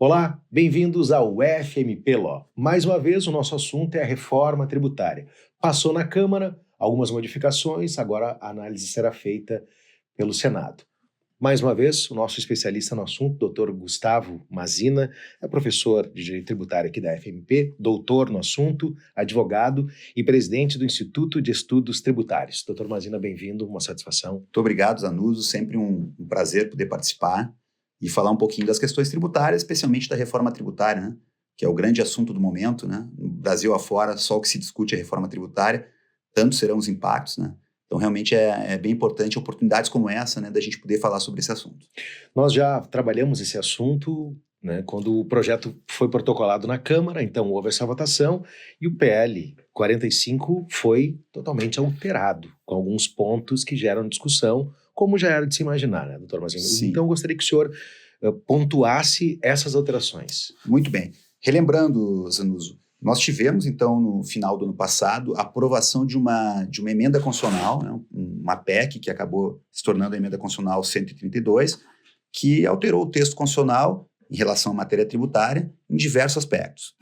Olá, bem-vindos ao FMP Law. Mais uma vez, o nosso assunto é a reforma tributária. Passou na Câmara, algumas modificações, agora a análise será feita pelo Senado. Mais uma vez, o nosso especialista no assunto, Dr. Gustavo Mazina, é professor de Direito Tributário aqui da FMP, doutor no assunto, advogado e presidente do Instituto de Estudos Tributários. Dr. Mazina, bem-vindo, uma satisfação. Muito obrigado, Zanuso, sempre um prazer poder participar e falar um pouquinho das questões tributárias, especialmente da reforma tributária, né? Que é o grande assunto do momento, né? No Brasil afora, só o que se discute é a reforma tributária, tantos serão os impactos, né? Então, realmente é bem importante oportunidades como essa, né, da gente poder falar sobre esse assunto. Nós já trabalhamos esse assunto, né, quando o projeto foi protocolado na Câmara, então houve essa votação e o PL 45 foi totalmente alterado, com alguns pontos que geram discussão, como já era de se imaginar, né, doutor Mazina? Sim. Então, eu gostaria que o senhor pontuasse essas alterações. Muito bem. Relembrando, Zanuso, nós tivemos, então, no final do ano passado, a aprovação de uma emenda constitucional, né, uma PEC, que acabou se tornando a emenda constitucional 132, que alterou o texto constitucional em relação à matéria tributária em diversos aspectos.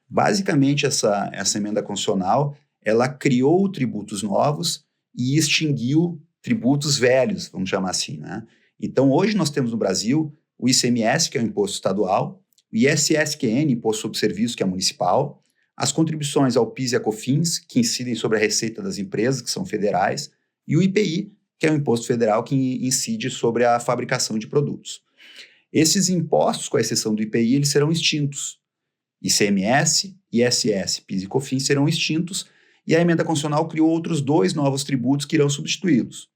Basicamente, essa emenda constitucional, ela criou tributos novos e extinguiu tributos velhos, vamos chamar assim, né? Então, hoje nós temos no Brasil o ICMS, que é o imposto estadual, o ISSQN, imposto sobre serviço, que é municipal, as contribuições ao PIS e a COFINS, que incidem sobre a receita das empresas, que são federais, e o IPI, que é o imposto federal que incide sobre a fabricação de produtos. Esses impostos, com a exceção do IPI, eles serão extintos. ICMS, ISS, PIS e COFINS serão extintos, e a emenda constitucional criou outros dois novos tributos que irão substituí-los.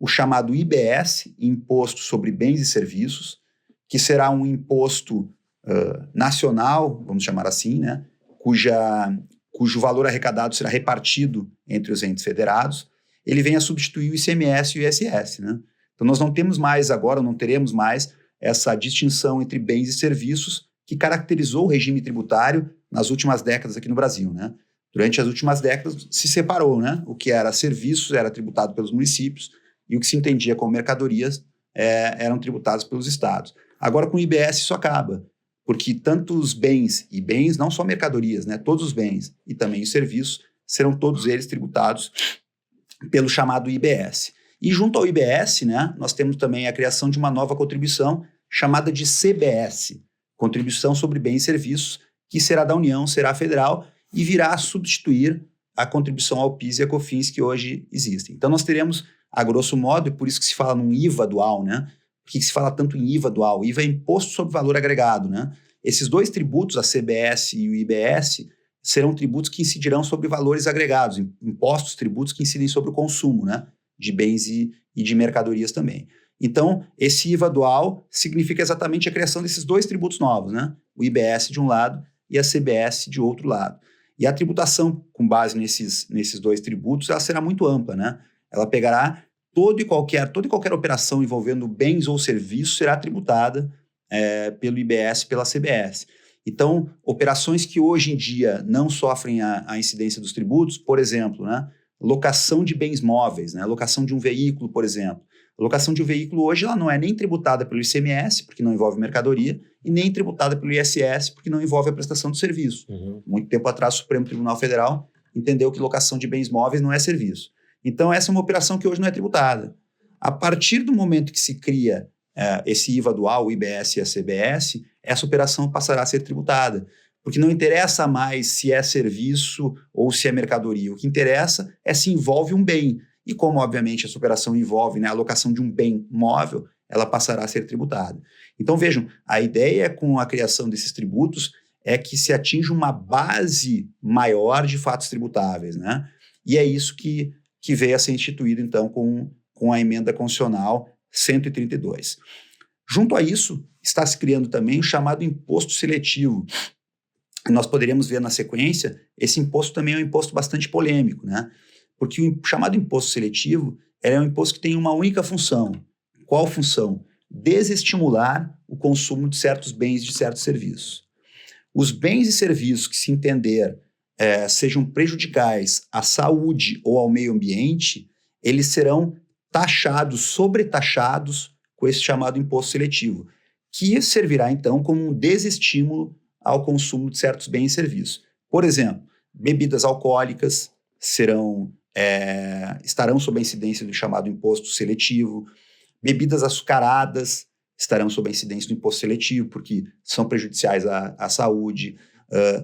O chamado IBS, Imposto sobre Bens e Serviços, que será um imposto nacional, vamos chamar assim, né, cujo valor arrecadado será repartido entre os entes federados. Ele vem a substituir o ICMS e o ISS, né? Então, nós não temos mais agora, não teremos mais essa distinção entre bens e serviços que caracterizou o regime tributário nas últimas décadas aqui no Brasil, né? Durante as últimas décadas se separou, né? O que era serviços era tributado pelos municípios e o que se entendia como mercadorias eram tributados pelos estados. Agora, com o IBS, isso acaba, porque tanto os bens, e bens não só mercadorias, né? Todos os bens e também os serviços serão todos eles tributados pelo chamado IBS. E junto ao IBS, né, nós temos também a criação de uma nova contribuição chamada de CBS, Contribuição sobre Bens e Serviços, que será da União, será federal e virá a substituir a contribuição ao PIS e a COFINS que hoje existem. Então nós teremos, a grosso modo, e por isso que se fala num IVA dual, né? Por que se fala tanto em IVA dual? IVA é Imposto sobre Valor Agregado, né? Esses dois tributos, a CBS e o IBS, serão tributos que incidirão sobre valores agregados, impostos, tributos que incidem sobre o consumo, né, de bens e de mercadorias também. Então, esse IVA dual significa exatamente a criação desses dois tributos novos, né, o IBS de um lado e a CBS de outro lado. E a tributação com base nesses dois tributos, ela será muito ampla, né? Ela pegará toda e qualquer operação envolvendo bens ou serviços será tributada pelo IBS e pela CBS. Então, operações que hoje em dia não sofrem a incidência dos tributos, por exemplo, né, locação de bens móveis, né, locação de um veículo, por exemplo. A locação de um veículo hoje ela não é nem tributada pelo ICMS, porque não envolve mercadoria, e nem tributada pelo ISS, porque não envolve a prestação de serviço. Muito tempo atrás, o Supremo Tribunal Federal entendeu que locação de bens móveis não é serviço. Então, essa é uma operação que hoje não é tributada. A partir do momento que se cria esse IVA dual, o IBS e a CBS, essa operação passará a ser tributada, porque não interessa mais se é serviço ou se é mercadoria. O que interessa é se envolve um bem. E como, obviamente, essa operação envolve, né, a alocação de um bem móvel, ela passará a ser tributada. Então, vejam, a ideia com a criação desses tributos é que se atinja uma base maior de fatos tributáveis, né? E é isso que veio a ser instituído, então, com a emenda constitucional 132. Junto a isso, está se criando também o chamado imposto seletivo. Nós poderíamos ver na sequência, esse imposto também é um imposto bastante polêmico, né? Porque o chamado imposto seletivo é um imposto que tem uma única função. Qual função? Desestimular o consumo de certos bens e de certos serviços. Os bens e serviços que se entender sejam prejudiciais à saúde ou ao meio ambiente, eles serão taxados, sobretaxados com esse chamado imposto seletivo, que servirá, então, como um desestímulo ao consumo de certos bens e serviços. Por exemplo, bebidas alcoólicas estarão sob a incidência do chamado imposto seletivo, bebidas açucaradas estarão sob a incidência do imposto seletivo, porque são prejudiciais à saúde.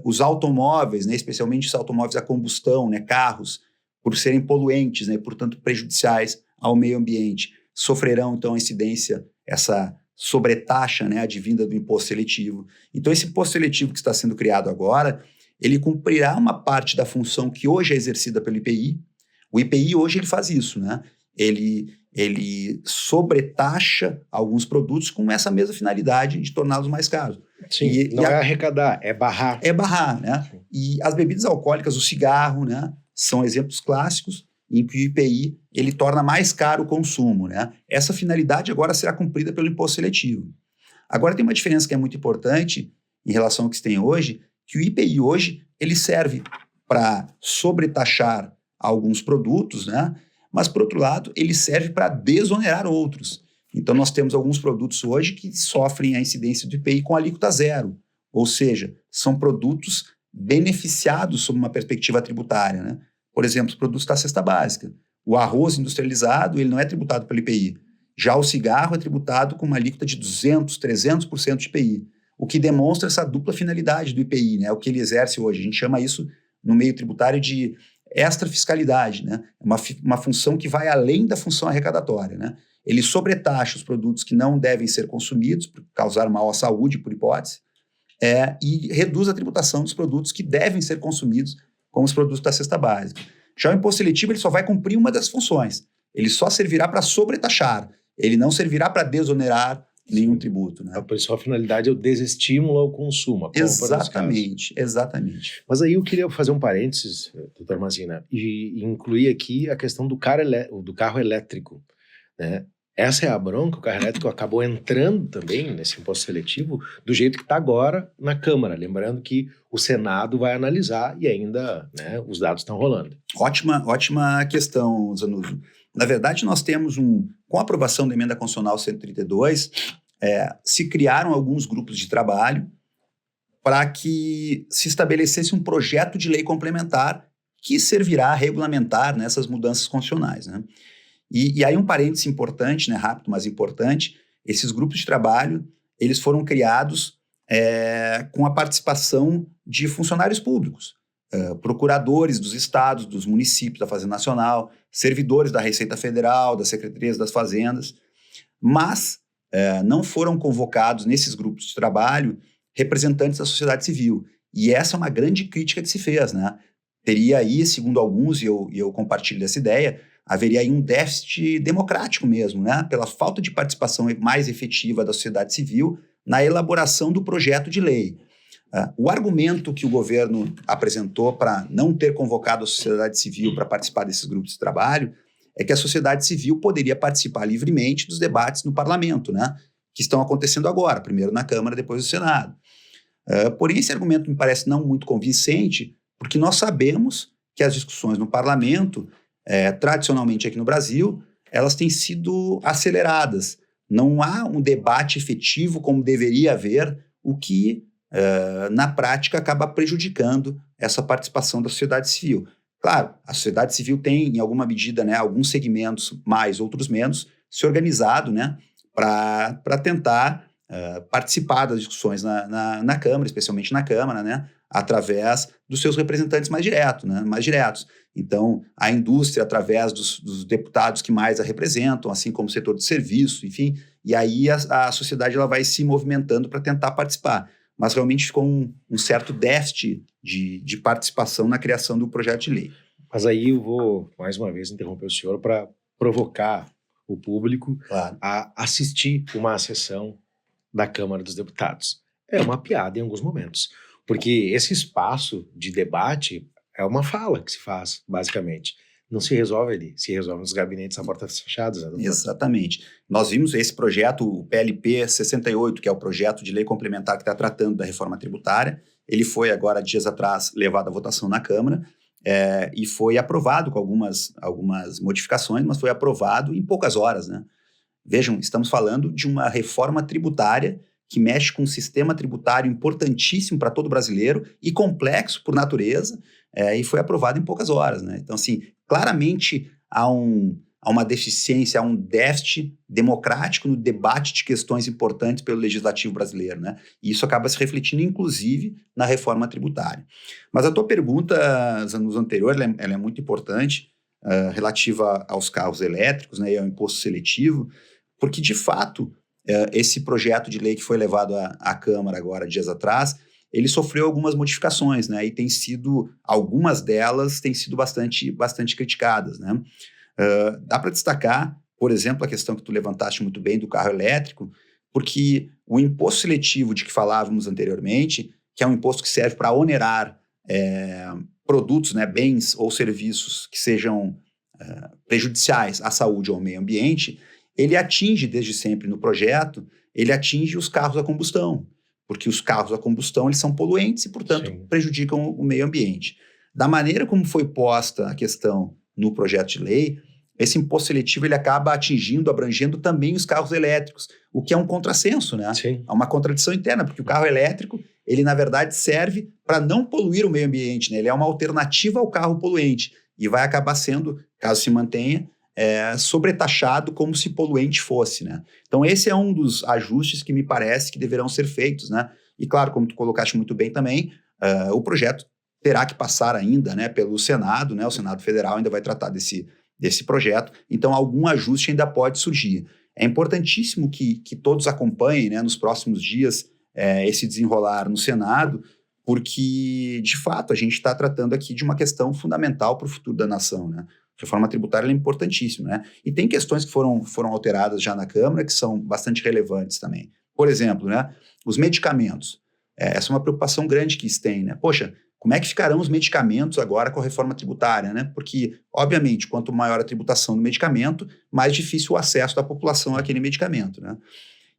Os automóveis, né, especialmente os automóveis a combustão, né, carros, por serem poluentes, né, portanto prejudiciais ao meio ambiente, sofrerão então a incidência, essa sobretaxa, né, advinda do imposto seletivo. Então esse imposto seletivo que está sendo criado agora, ele cumprirá uma parte da função que hoje é exercida pelo IPI. O IPI hoje ele faz isso, né? Ele sobretaxa alguns produtos com essa mesma finalidade de torná-los mais caros. Sim, não é arrecadar, é barrar. É barrar, né? Sim. E as bebidas alcoólicas, o cigarro, né, são exemplos clássicos em que o IPI ele torna mais caro o consumo, né? Essa finalidade agora será cumprida pelo imposto seletivo. Agora tem uma diferença que é muito importante em relação ao que se tem hoje, que o IPI hoje ele serve para sobretaxar alguns produtos, né? Mas, por outro lado, ele serve para desonerar outros. Então, nós temos alguns produtos hoje que sofrem a incidência do IPI com alíquota zero, ou seja, são produtos beneficiados sob uma perspectiva tributária, né? Por exemplo, os produtos da cesta básica. O arroz industrializado, ele não é tributado pelo IPI. Já o cigarro é tributado com uma alíquota de 200%, 300% de IPI, o que demonstra essa dupla finalidade do IPI, né? O que ele exerce hoje. A gente chama isso, no meio tributário, de extrafiscalidade, né? Uma função que vai além da função arrecadatória, né? Ele sobretaxa os produtos que não devem ser consumidos, por causar mal à saúde, por hipótese, e reduz a tributação dos produtos que devem ser consumidos, como os produtos da cesta básica. Já o imposto seletivo ele só vai cumprir uma das funções. Ele só servirá para sobretaxar. Ele não servirá para desonerar nenhum tributo, né? A principal finalidade é o desestímulo ao consumo. Exatamente. Mas aí eu queria fazer um parênteses, doutor Mazina, e incluir aqui a questão do carro elétrico, né? Essa é a bronca, o carro elétrico acabou entrando também nesse imposto seletivo do jeito que está agora na Câmara. Lembrando que o Senado vai analisar e ainda, né, os dados estão rolando. Ótima questão, Zanuso. Na verdade, nós temos com a aprovação da Emenda Constitucional 132, se criaram alguns grupos de trabalho para que se estabelecesse um projeto de lei complementar que servirá a regulamentar, né, essas mudanças constitucionais, né? E aí um parêntese importante, né, rápido, mas importante, esses grupos de trabalho, eles foram criados com a participação de funcionários públicos, procuradores dos estados, dos municípios, da Fazenda Nacional, servidores da Receita Federal, das Secretarias das Fazendas, mas não foram convocados nesses grupos de trabalho representantes da sociedade civil. E essa é uma grande crítica que se fez, né? Teria aí, segundo alguns, e eu compartilho dessa ideia, haveria aí um déficit democrático mesmo, né? Pela falta de participação mais efetiva da sociedade civil na elaboração do projeto de lei. O argumento que o governo apresentou para não ter convocado a sociedade civil para participar desses grupos de trabalho é que a sociedade civil poderia participar livremente dos debates no parlamento, né? Que estão acontecendo agora, primeiro na Câmara, depois no Senado. Porém, esse argumento me parece não muito convincente, porque nós sabemos que as discussões no parlamento, tradicionalmente aqui no Brasil, elas têm sido aceleradas. Não há um debate efetivo como deveria haver, o que, na prática, acaba prejudicando essa participação da sociedade civil. Claro, a sociedade civil tem, em alguma medida, né, alguns segmentos mais, outros menos, se organizado, né, para tentar participar das discussões na Câmara, especialmente na Câmara, né, através dos seus representantes mais diretos. Então, a indústria, através dos deputados que mais a representam, assim como o setor de serviço, enfim, e aí a sociedade ela vai se movimentando para tentar participar. Mas realmente ficou um certo déficit de participação na criação do projeto de lei. Mas aí eu vou, mais uma vez, interromper o senhor para provocar o público a assistir uma sessão da Câmara dos Deputados. É uma piada em alguns momentos, porque esse espaço de debate é uma fala que se faz, basicamente. Não se resolve ali, se resolve nos gabinetes a portas fechadas. Né? Exatamente. Nós vimos esse projeto, o PLP 68, que é o projeto de lei complementar que está tratando da reforma tributária. Ele foi agora, dias atrás, levado à votação na Câmara e foi aprovado com algumas modificações, mas foi aprovado em poucas horas, né? Vejam, estamos falando de uma reforma tributária que mexe com um sistema tributário importantíssimo para todo brasileiro e complexo por natureza, e foi aprovado em poucas horas, né? Então, assim, claramente há uma deficiência, há um déficit democrático no debate de questões importantes pelo legislativo brasileiro, né? E isso acaba se refletindo, inclusive, na reforma tributária. Mas a tua pergunta, Zanuzzo, anterior, ela é muito importante, relativa aos carros elétricos, né, e ao imposto seletivo, porque, de fato, esse projeto de lei que foi levado à Câmara agora, dias atrás, ele sofreu algumas modificações, né, e algumas delas têm sido bastante criticadas, né. Dá para destacar, por exemplo, a questão que tu levantaste muito bem do carro elétrico, porque o imposto seletivo de que falávamos anteriormente, que é um imposto que serve para onerar produtos, né, bens ou serviços que sejam prejudiciais à saúde ou ao meio ambiente, ele atinge desde sempre no projeto, ele atinge os carros a combustão, porque os carros a combustão eles são poluentes e, portanto, prejudicam o meio ambiente. Da maneira como foi posta a questão no projeto de lei, esse imposto seletivo ele acaba abrangendo também os carros elétricos, o que é um contrassenso, né? Sim. É uma contradição interna, porque o carro elétrico, ele na verdade serve para não poluir o meio ambiente, né? Ele é uma alternativa ao carro poluente e vai acabar sendo, caso se mantenha, sobretaxado como se poluente fosse, né? Então esse é um dos ajustes que me parece que deverão ser feitos, né? E claro, como tu colocaste muito bem também, o projeto terá que passar ainda, né, pelo Senado, né? O Senado Federal ainda vai tratar desse projeto, então algum ajuste ainda pode surgir. É importantíssimo que todos acompanhem, né, nos próximos dias esse desenrolar no Senado, porque, de fato, a gente está tratando aqui de uma questão fundamental para o futuro da nação, né? A reforma tributária é importantíssima, né? E tem questões que foram alteradas já na Câmara que são bastante relevantes também. Por exemplo, né, os medicamentos. Essa é uma preocupação grande que se tem, né? Poxa, como é que ficarão os medicamentos agora com a reforma tributária, né? Porque, obviamente, quanto maior a tributação do medicamento, mais difícil o acesso da população àquele medicamento, né?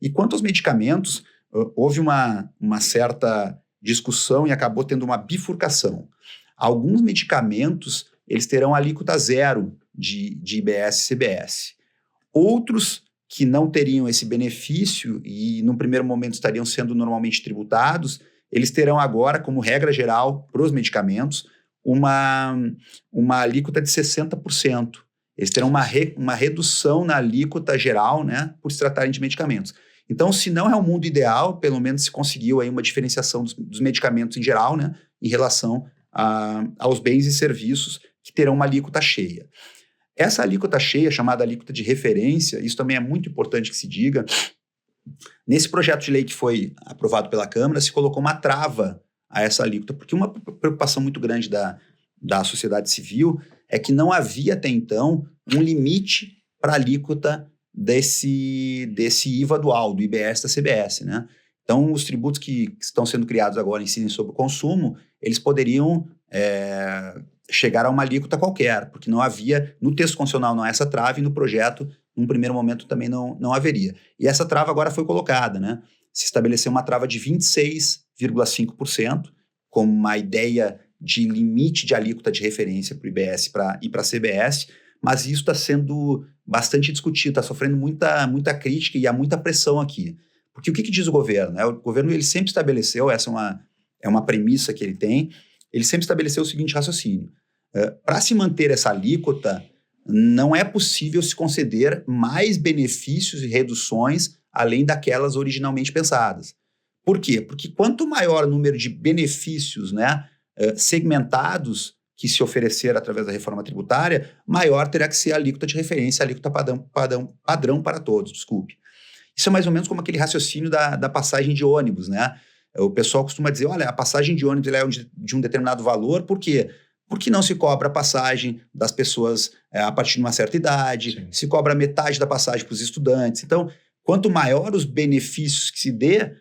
E quanto aos medicamentos, houve uma certa discussão e acabou tendo uma bifurcação. Alguns medicamentos, eles terão alíquota zero de IBS e CBS. Outros que não teriam esse benefício e, num primeiro momento, estariam sendo normalmente tributados, eles terão agora, como regra geral, para os medicamentos, uma alíquota de 60%. Eles terão uma redução na alíquota geral, né, por se tratarem de medicamentos. Então, se não é o mundo ideal, pelo menos se conseguiu aí uma diferenciação dos medicamentos em geral, né, em relação aos bens e serviços que terão uma alíquota cheia. Essa alíquota cheia, chamada alíquota de referência, isso também é muito importante que se diga. Nesse projeto de lei que foi aprovado pela Câmara, se colocou uma trava a essa alíquota, porque uma preocupação muito grande da sociedade civil é que não havia até então um limite para a alíquota desse IVA dual, do IBS da CBS, né? Então, os tributos que estão sendo criados agora incidem sobre o consumo, eles poderiam chegar a uma alíquota qualquer, porque não havia, no texto constitucional não há essa trava e no projeto, num primeiro momento, também não haveria. E essa trava agora foi colocada, né? Se estabeleceu uma trava de 26,5%, como uma ideia de limite de alíquota de referência para o IBS e para a CBS, mas isso está sendo bastante discutido, está sofrendo muita crítica e há muita pressão aqui. Porque o que diz o governo? Né? O governo ele sempre estabeleceu, essa é uma premissa que ele tem, ele sempre estabeleceu o seguinte raciocínio. Para se manter essa alíquota, não é possível se conceder mais benefícios e reduções além daquelas originalmente pensadas. Por quê? Porque quanto maior o número de benefícios, né, segmentados que se oferecer através da reforma tributária, maior terá que ser a alíquota de referência, a alíquota padrão para todos, desculpe. Isso é mais ou menos como aquele raciocínio da passagem de ônibus, né? O pessoal costuma dizer, olha, a passagem de ônibus ela é de um determinado valor, por quê? Porque não se cobra a passagem das pessoas a partir de uma certa idade, sim, se cobra metade da passagem para os estudantes. Então, quanto maior os benefícios que se dê,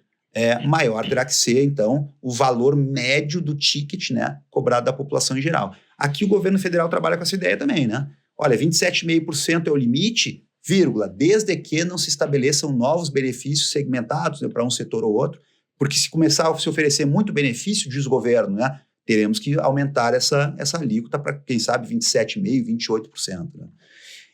maior terá que ser, então, o valor médio do ticket, né, cobrado da população em geral. Aqui o governo federal trabalha com essa ideia também, né? Olha, 27,5% é o limite, vírgula, desde que não se estabeleçam novos benefícios segmentados, né, para um setor ou outro, porque se começar a se oferecer muito benefício, diz o governo, né, teremos que aumentar essa alíquota para, quem sabe, 27,5%, 28%. Né?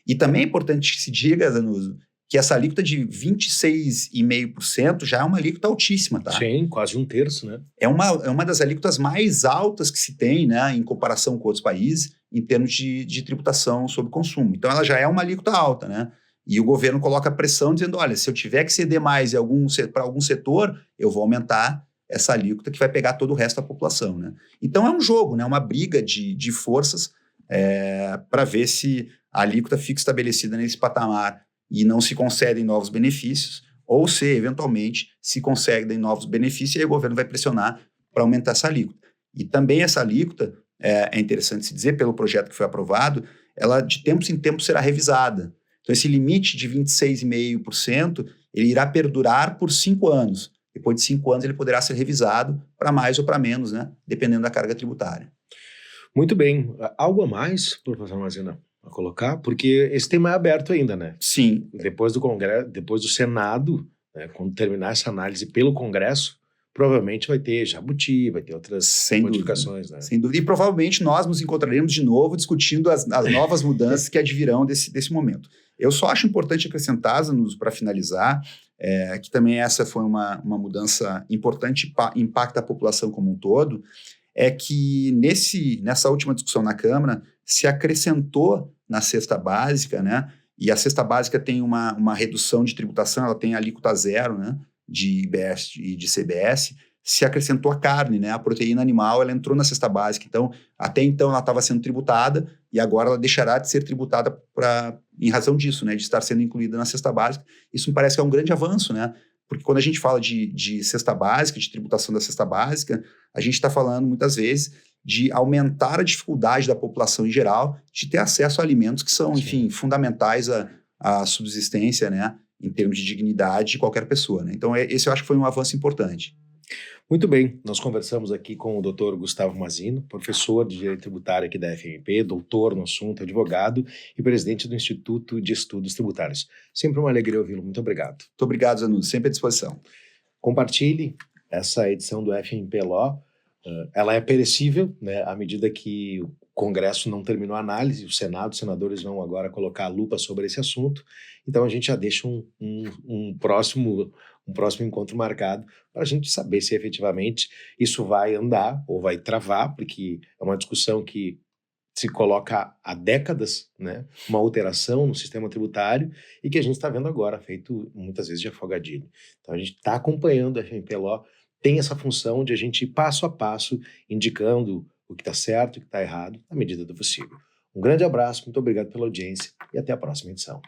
E também é importante que se diga, Zanuzzo, que essa alíquota de 26,5% já é uma alíquota altíssima, tá? Sim, quase um terço, né? É uma das alíquotas mais altas que se tem, né, em comparação com outros países, em termos de tributação sobre consumo. Então, ela já é uma alíquota alta, né? E o governo coloca pressão dizendo, olha, se eu tiver que ceder mais para algum setor, eu vou aumentar essa alíquota que vai pegar todo o resto da população, né? Então, é um jogo, né, uma briga de forças para ver se a alíquota fica estabelecida nesse patamar e não se concedem novos benefícios, ou se, eventualmente, se concedem novos benefícios, e aí o governo vai pressionar para aumentar essa alíquota. E também essa alíquota, é interessante se dizer, pelo projeto que foi aprovado, ela de tempos em tempos será revisada. Então, esse limite de 26,5%, ele irá perdurar por 5 anos. Depois de 5 anos, ele poderá ser revisado para mais ou para menos, né? Dependendo da carga tributária. Muito bem. Algo a mais, professor Mazina, a colocar? Porque esse tema é aberto ainda, né? Sim. Depois do Congresso, depois do Senado, né, quando terminar essa análise pelo Congresso, provavelmente vai ter jabuti, vai ter outras modificações, né? Sem dúvida. E provavelmente nós nos encontraremos de novo discutindo as novas mudanças que advirão desse momento. Eu só acho importante acrescentar, Zanuso, para finalizar, que também essa foi uma mudança importante, impacta a população como um todo, é que nessa última discussão na Câmara se acrescentou na cesta básica, né? E a cesta básica tem uma redução de tributação, ela tem alíquota zero, né? De IBS e de CBS, se acrescentou a carne, né? A proteína animal, ela entrou na cesta básica. Então, até então ela estava sendo tributada e agora ela deixará de ser tributada em razão disso, né? De estar sendo incluída na cesta básica. Isso me parece que é um grande avanço, né? Porque quando a gente fala de cesta básica, de tributação da cesta básica, a gente está falando muitas vezes de aumentar a dificuldade da população em geral de ter acesso a alimentos que são, enfim, fundamentais à subsistência, né? Em termos de dignidade de qualquer pessoa, né? Então, esse eu acho que foi um avanço importante. Muito bem, nós conversamos aqui com o Dr. Gustavo Mazino, professor de Direito Tributário aqui da FMP, doutor no assunto, advogado e presidente do Instituto de Estudos Tributários. Sempre uma alegria ouvi-lo. Muito obrigado. Muito obrigado, Zanudo. Sempre à disposição. Compartilhe essa edição do FMP Law. Ela é perecível, né, à medida que o Congresso não terminou a análise, o Senado, os senadores vão agora colocar a lupa sobre esse assunto. Então a gente já deixa um próximo encontro marcado para a gente saber se efetivamente isso vai andar ou vai travar, porque é uma discussão que se coloca há décadas, né, uma alteração no sistema tributário e que a gente está vendo agora, feito muitas vezes de afogadilho. Então a gente está acompanhando a FMP Law, tem essa função de a gente ir passo a passo indicando o que está certo e o que está errado, na medida do possível. Um grande abraço, muito obrigado pela audiência e até a próxima edição.